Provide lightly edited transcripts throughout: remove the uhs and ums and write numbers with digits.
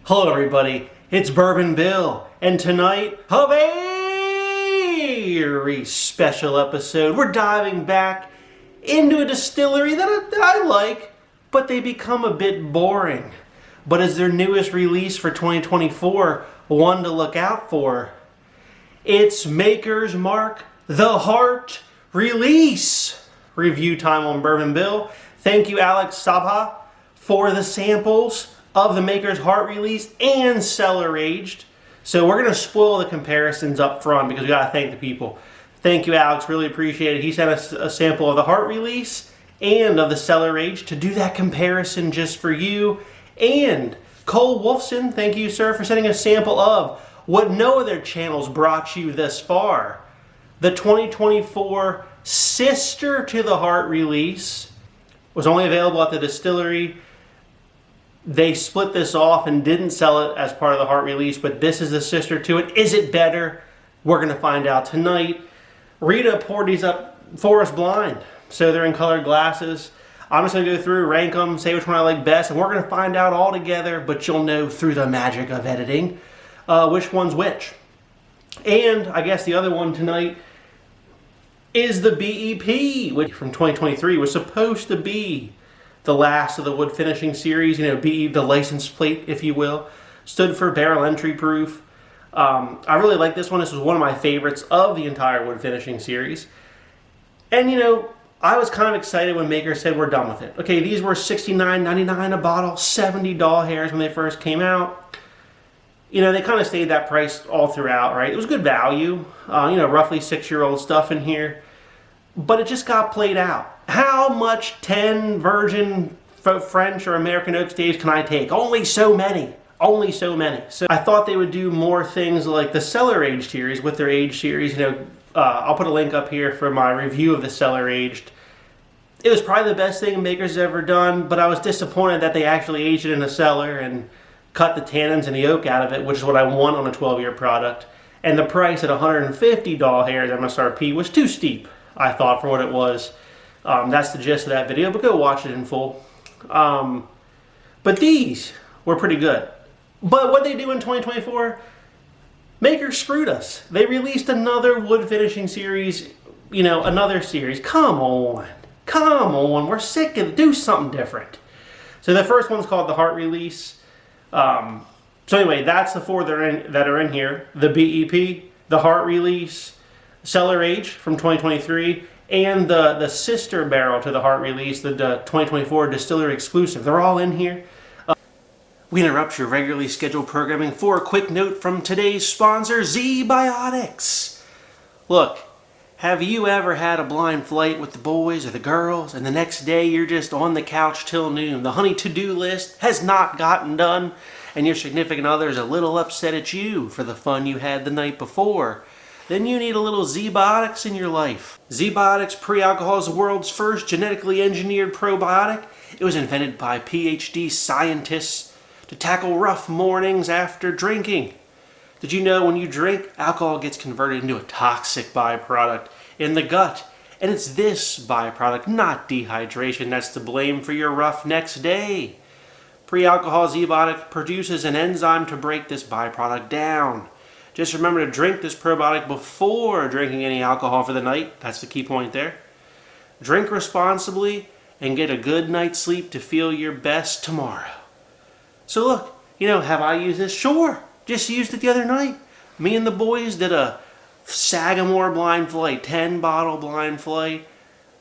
Hello everybody, it's Bourbon Bill, and tonight, a very special episode. We're diving back into a distillery that I like, but they become a bit boring. But as their newest release for 2024, one to look out for. It's Makers Mark the Heart Release. Review time on Bourbon Bill. Thank you, Alex Sabha, for the samples of the Maker's Heart Release and Cellar Aged. So we're going to spoil the comparisons up front because we got to thank the people. Thank you, Alex. Really appreciate it. He sent us a sample of the Heart Release and of the Cellar Aged to do that comparison just for you. And Cole Wolfson, thank you, sir, for sending a sample of what no other channels brought you thus far. The 2024 sister to the Heart Release was only available at the distillery. They split this off and didn't sell it as part of the Heart Release, but this is the sister to it. Is it better? We're going to find out tonight. Rita poured these up for us blind, so they're in colored glasses. I'm just going to go through, rank them, say which one I like best, and we're going to find out all together, but you'll know through the magic of editing which one's which. And I guess the other one tonight is the BEP, which from 2023 was supposed to be the last of the wood finishing series. You know, BE, the license plate, if you will, stood for barrel entry proof. I really like this one. This was one of my favorites of the entire wood finishing series. And you know, I was kind of excited when Maker said we're done with it. Okay, these were $69.99 a bottle, 70 doll hairs when they first came out. You know, they kind of stayed that price all throughout, right? It was good value. You know, roughly 6-year-old stuff in here. But it just got played out. How much 10 virgin French or American oak staves can I take? Only so many. Only so many. So I thought they would do more things like the Cellar Aged series with their Aged series. You know, I'll put a link up here for my review of the Cellar Aged. It was probably the best thing Maker's ever done, but I was disappointed that they actually aged it in a cellar and cut the tannins and the oak out of it, which is what I want on a 12-year product. And the price at $150 doll hairs MSRP was too steep, I thought, for what it was. That's the gist of that video, but go watch it in full. But these were pretty good. But what they do in 2024, Maker screwed us. They released another wood finishing series, you know, another series. Come on. Come on. We're sick of it. Do something different. So the first one's called the Heart Release. So anyway, that's the four that are in here. The BEP, the Heart Release, Cellar Aged from 2023, and the sister barrel to the Heart Release, the 2024 distillery exclusive. They're all in here. We interrupt your regularly scheduled programming for a quick note from today's sponsor, Z-Biotics. Look, have you ever had a blind flight with the boys or the girls, and the next day you're just on the couch till noon? The honey to-do list has not gotten done, and your significant other is a little upset at you for the fun you had the night before. Then you need a little Z-Biotics in your life. Z-Biotics Pre-Alcohol is the world's first genetically engineered probiotic. It was invented by PhD scientists to tackle rough mornings after drinking. Did you know when you drink, alcohol gets converted into a toxic byproduct in the gut? And it's this byproduct, not dehydration, that's to blame for your rough next day. Pre-alcohol Z-Biotic produces an enzyme to break this byproduct down. Just remember to drink this probiotic before drinking any alcohol for the night. That's the key point there. Drink responsibly and get a good night's sleep to feel your best tomorrow. So look, you know, have I used this? Sure. Just used it the other night. Me and the boys did a Sagamore blind flight, 10-bottle blind flight.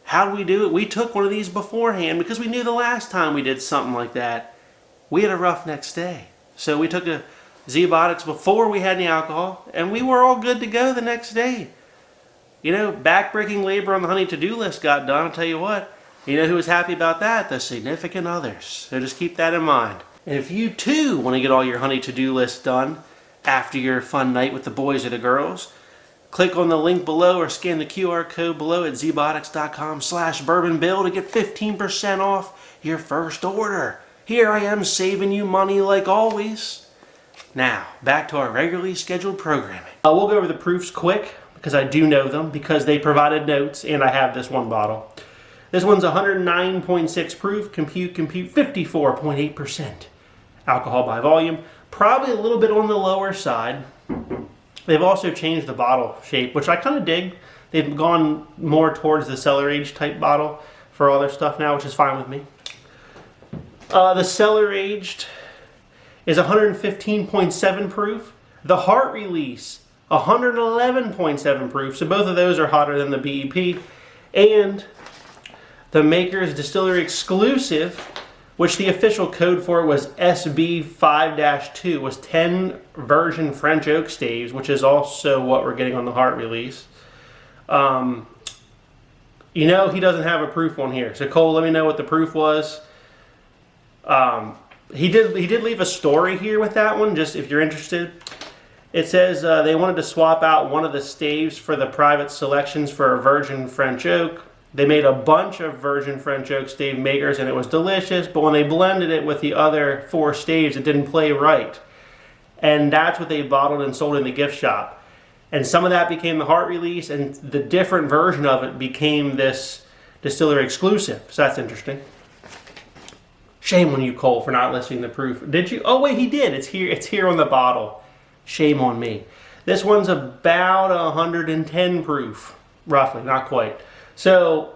How did we do it? We took one of these beforehand because we knew the last time we did something like that, we had a rough next day. So we took a Z-Biotics before we had any alcohol, and we were all good to go the next day. You know, backbreaking labor on the honey to-do list got done. I'll tell you what. You know who was happy about that? The significant others. So just keep that in mind. And if you too want to get all your honey to-do list done after your fun night with the boys or the girls, click on the link below or scan the QR code below at zbiotics.com/bourbonbill to get 15% off your first order. Here I am saving you money like always. Now, back to our regularly scheduled programming. We'll go over the proofs quick because I do know them because they provided notes and I have this one bottle. This one's 109.6 proof, compute 54.8% alcohol by volume. Probably a little bit on the lower side. They've also changed the bottle shape, which I kind of dig. They've gone more towards the cellar aged type bottle for all their stuff now, which is fine with me. The cellar aged is 115.7 proof. The heart release, 111.7 proof. So both of those are hotter than the BEP. And the Makers Distillery Exclusive, which the official code for it was SB5-2, was 10 virgin French oak staves, which is also what we're getting on the heart release. You know, he doesn't have a proof on here. So Cole, let me know what the proof was. He did leave a story here with that one, just if you're interested. It says they wanted to swap out one of the staves for the private selections for a virgin French oak. They made a bunch of virgin French oak stave makers and it was delicious, but when they blended it with the other 4 staves, it didn't play right. And that's what they bottled and sold in the gift shop. And some of that became the heart release, and the different version of it became this distillery exclusive. So that's interesting. Shame on you, Cole, for not listing the proof. Did you? Oh wait, he did. It's here. It's here on the bottle. Shame on me. This one's about 110 proof, roughly, not quite. So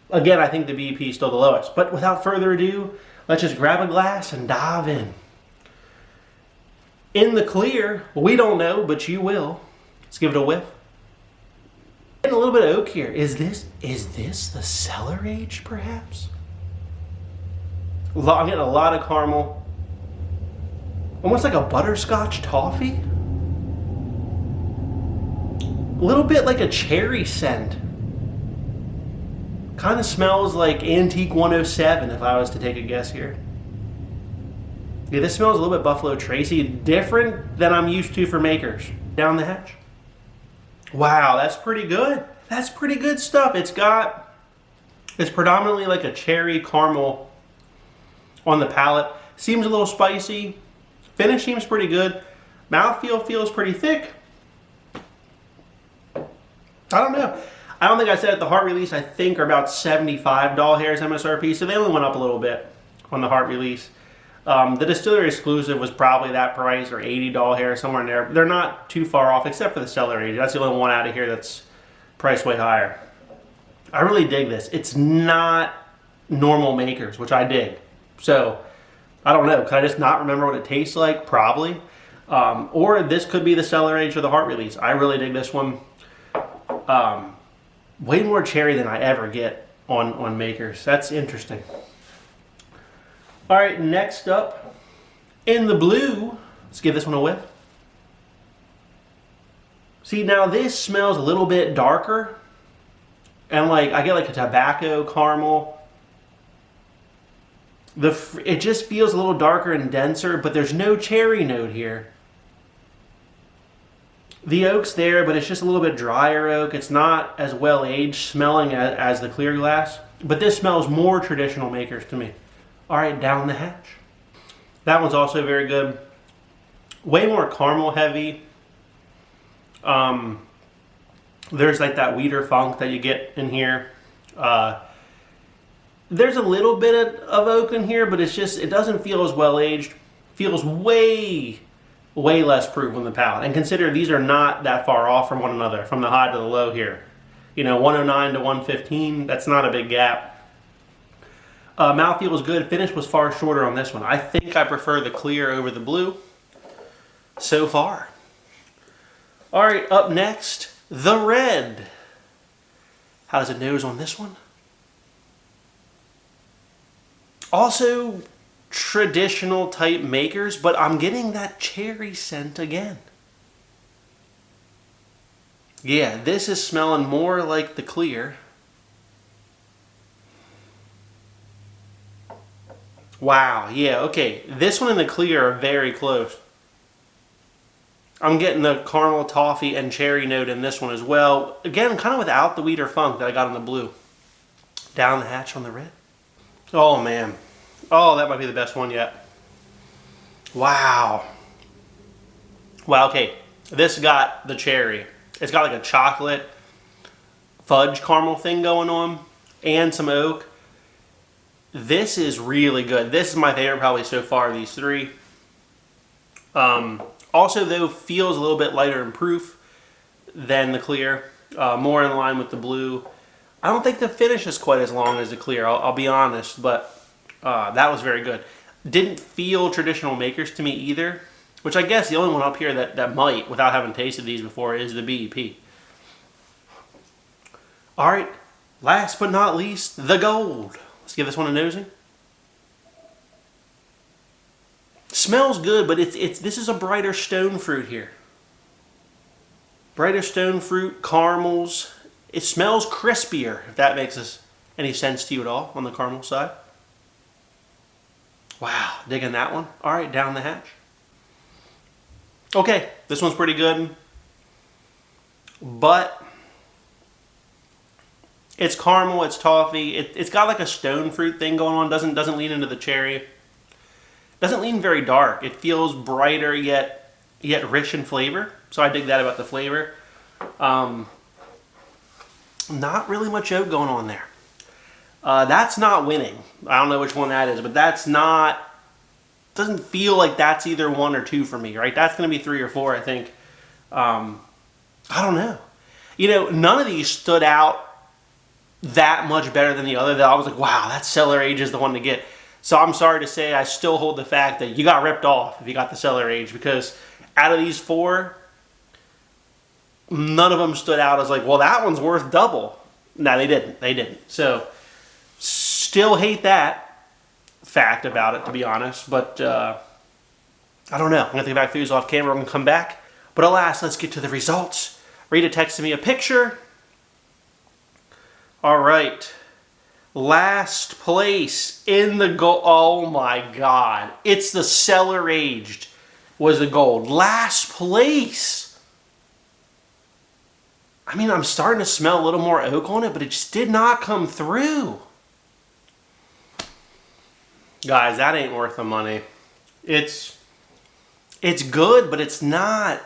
again, I think the BP is still the lowest. But without further ado, let's just grab a glass and dive in. In the clear, we don't know, but you will. Let's give it a whiff. Getting a little bit of oak here. Is this the cellar aged, perhaps? I'm getting a lot of caramel. Almost like a butterscotch toffee. A little bit like a cherry scent. Kind of smells like Antique 107 if I was to take a guess here. Yeah, this smells a little bit Buffalo Tracy, different than I'm used to for Makers. Down the hatch. Wow, that's pretty good. That's pretty good stuff. It's predominantly like a cherry caramel on the palate. Seems a little spicy. Finish seems pretty good. Mouthfeel feels pretty thick. I don't know. I don't think I said at the heart release, I think are about 75 doll hairs MSRP, so they only went up a little bit on the heart release. The distillery exclusive was probably that price, or 80 doll hairs, somewhere in there. They're not too far off, except for the cellar aged. That's the only one out of here that's priced way higher. I really dig this. It's not normal Makers, which I dig. So, I don't know. Could I just not remember what it tastes like? Probably. Or this could be the cellar aged or the heart release. I really dig this one. Way more cherry than I ever get on Makers. That's interesting. All right, next up, in the blue, let's give this one a whiff. See, now this smells a little bit darker, and I get like a tobacco caramel. It just feels a little darker and denser, but there's no cherry note here. The oak's there, but it's just a little bit drier oak. It's not as well aged smelling as the clear glass, but this smells more traditional Makers to me. All right, down the hatch. That one's also very good. Way more caramel heavy. There's like that wheater funk that you get in here. There's a little bit of oak in here, but it doesn't feel as well aged. Feels way less proof on the palate. And consider these are not that far off from one another, from the high to the low here. You know, 109 to 115, that's not a big gap. Mouthfeel was good. Finish was far shorter on this one. I think I prefer the clear over the blue so far. All right, up next, the red. How does it nose on this one? Also traditional type Makers, but I'm getting that cherry scent again. Yeah, this is smelling more like the clear. Wow, yeah, okay. This one and the clear are very close. I'm getting the caramel, toffee, and cherry note in this one as well. Again, kind of without the wheater funk that I got in the blue. Down the hatch on the red. Oh, man. Oh, that might be the best one yet. Wow. Wow, okay. This got the cherry. It's got like a chocolate fudge caramel thing going on, and some oak. This is really good. This is my favorite probably so far of these three. Also, though, feels a little bit lighter in proof than the clear, more in line with the blue. I don't think the finish is quite as long as the clear, I'll be honest, but that was very good. Didn't feel traditional Makers to me either, which I guess the only one up here that might, without having tasted these before, is the BEP. All right, last but not least, the gold. Let's give this one a nosing. Smells good, but this is a brighter stone fruit here. Brighter stone fruit, caramels. It smells crispier, if that makes any sense to you at all on the caramel side. Wow, digging that one. All right, down the hatch. Okay, this one's pretty good, but it's caramel, it's toffee. It's got like a stone fruit thing going on. Doesn't lean into the cherry. Doesn't lean very dark. It feels brighter yet rich in flavor. So I dig that about the flavor. Not really much oak going on there. That's not winning. I don't know which one that is, but that's not... Doesn't feel like that's either 1 or 2 for me, right? That's going to be 3 or 4, I think. I don't know. You know, none of these stood out that much better than the other that I was like, wow, that Cellar Aged is the one to get. So I'm sorry to say I still hold the fact that you got ripped off if you got the Cellar Aged, because out of these 4, none of them stood out as like, well, that one's worth double. No, they didn't. They didn't. So still hate that fact about it, to be honest, but I don't know. I'm going to take back these off camera. I'm going to come back. But alas, let's get to the results. Rita texted me a picture. All right. Last place in the gold. Oh my God. It's the Cellar Aged was the gold. Last place. I mean, I'm starting to smell a little more oak on it, but it just did not come through. Guys, that ain't worth the money. It's good, but it's not.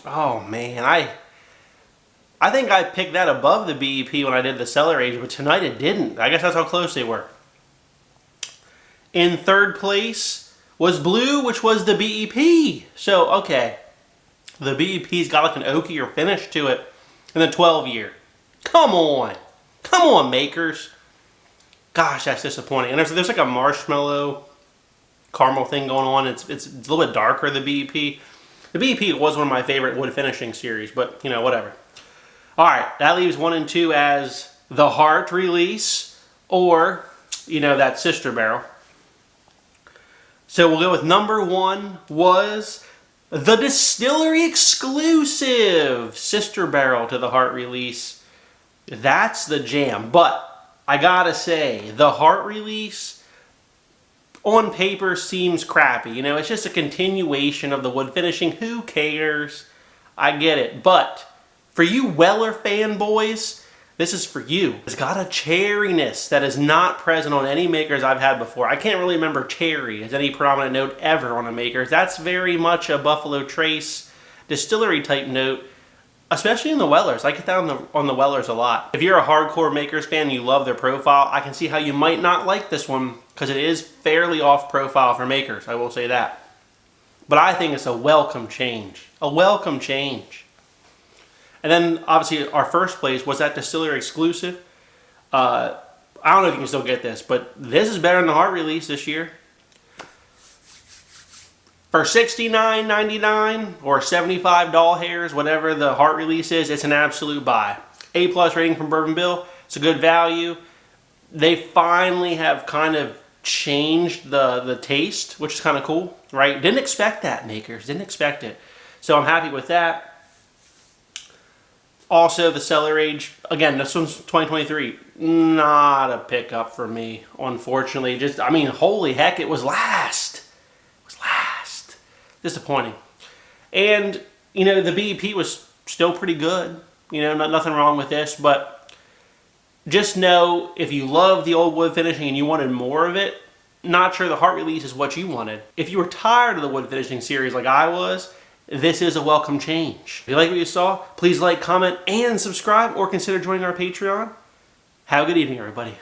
Oh man, I think I picked that above the BEP when I did the Cellar Aged, but tonight it didn't. I guess that's how close they were. In third place was blue, which was the BEP. So, okay. The BEP's got like an oakier finish to it in the 12-year. Come on. Come on, Makers. Gosh, that's disappointing. And there's like a marshmallow caramel thing going on. It's a little bit darker, the BEP. The BEP was one of my favorite wood finishing series, but, you know, whatever. All right, that leaves 1 and 2 as the Heart release or, you know, that sister barrel. So we'll go with number 1 was the distillery exclusive sister barrel to the Heart release. That's the jam. But I gotta say, the Heart release on paper seems crappy. You know, it's just a continuation of the wood finishing. Who cares? I get it. But for you Weller fanboys, this is for you. It's got a cherryness that is not present on any Makers I've had before. I can't really remember cherry as any prominent note ever on a Makers. That's very much a Buffalo Trace distillery type note, especially in the Wellers. I get that on the Wellers a lot. If you're a hardcore Makers fan and you love their profile, I can see how you might not like this one because it is fairly off profile for Makers. I will say that. But I think it's a welcome change. A welcome change. And then, obviously, our first place was that distillery exclusive. I don't know if you can still get this, but this is better than the Heart release this year. For $69.99 or 75 doll hairs, whatever the Heart release is, it's an absolute buy. A+ rating from Bourbon Bill. It's a good value. They finally have kind of changed the taste, which is kind of cool, right? Didn't expect that, Makers. Didn't expect it. So I'm happy with that. Also, the Cellar Aged, again, this one's 2023. Not a pickup for me, unfortunately. Just, I mean, holy heck, it was last. It was last. Disappointing. And, you know, the BEP was still pretty good. You know, nothing wrong with this, but just know if you love the old wood finishing and you wanted more of it, not sure the Heart release is what you wanted. If you were tired of the wood finishing series like I was, this is a welcome change. If you like what you saw, please like, comment, and subscribe, or consider joining our Patreon. Have a good evening, everybody.